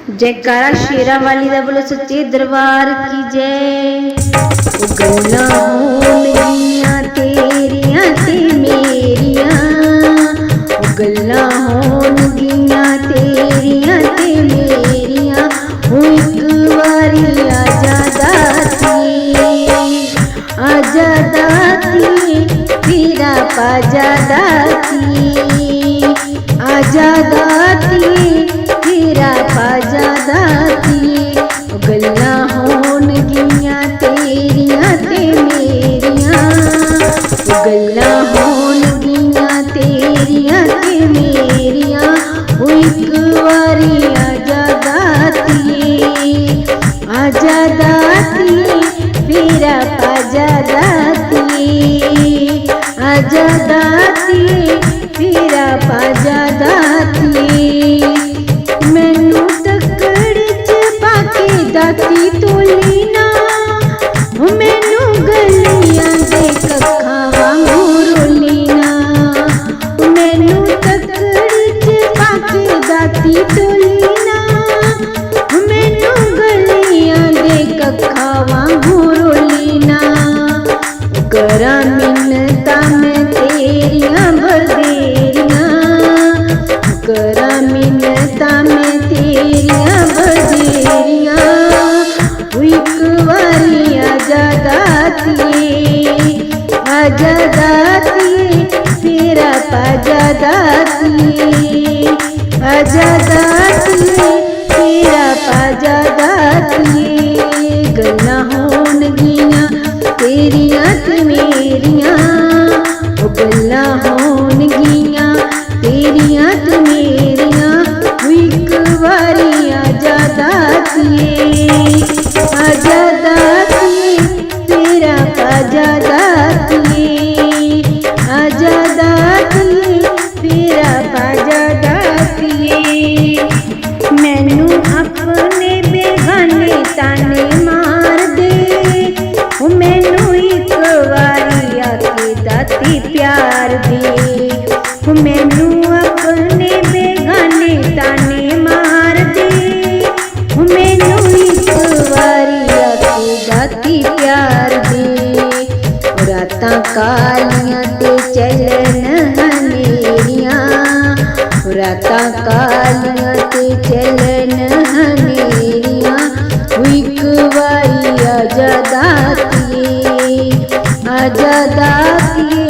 जयकारा शेरा वाली दा बोलो सच्चे दरबार की जय। ओ गल्लां होणगियां तेरियां ते मेरियां, ओ गल्लां होणगियां तेरियां ते मेरियां, ओ इक वारी आजा दातिए, आजा दातिए तेरा पाजा दातिए, आजा दातिए तेरा पाजा दातिए। ओ गल्लां होणगियां तेरियां ते मेरियां, ओ गल्लां होणगियां तेरियां ते मेरियां, ओ इक वारी आजा दातिए, आजा दातिए तेरा पाजा दातिए, आजा दातिए तेरा पाजा दातिए। मैनू तकड़ च पाके दाती तोली ना, मैनू गलियां दे कक्खां वांगू रोली ना, मैनू तकड़ च पाके दाती तोली ना, मैनू गलियां दे कक्खां वांगू रोली ना। करां मिन्नतां मैं तेरियां बथेरियां, करां मिन्नतां मैं तेरियां बथेरियां, इक वारी आजा दातिए, आजा दातिए तेरा पाजा दातिए, आजा दातिए तेरा पाजा दातिए। गल्लां होणगियां तेरियां ते मेरियां, ओ गल्लां होणगियां तेरियां ते मेरियां, इक वारी आजा दातिए, आजा दातिए तेरा पाजा दातिए, आजा दातिए तेरा पाजा दातिए। मैनू अपने बेगाने ताने मार दे, ओ मैनू इक वारी आके दाती प्यार दे, ओ मैनू अपने बेगाने ताने मार दे, ओ मैनू इक वारी आके दाती प्यार दे। रातां कालियां ते चलन हनेरियां, रातां कालियां ते चलन हनेरियां, इक वारी आजा दातिए, आजा दातिए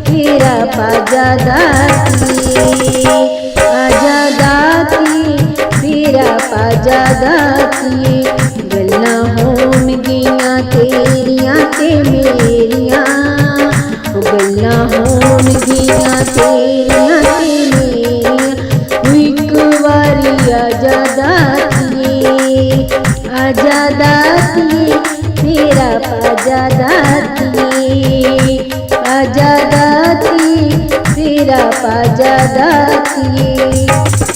तेरा पाजा दातिए, आजा दातिए तेरा पाजा दातिए। गल्लां होणगियां तेरियां ते मेरियां, ओ गल्लां होणगियां तेरियां ते मेरियां, इक वारी आजा दातिए, आजा दातिए तेरा पाजा दातिए, आजा दातिए तेरा पाजा दातिए।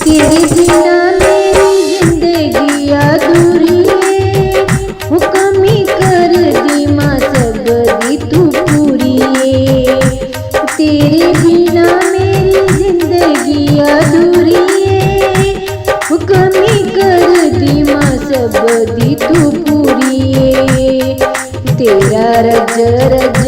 तेरे बिना मेरी जिंदगी अधूरी है, ओ कमी कर दी मां सबदी तू पूरी है। तेरे बिना मेरी जिंदगी अधूरी है, ओ कमी कर दी मां सबदी तू पूरी है। तेरा रज रज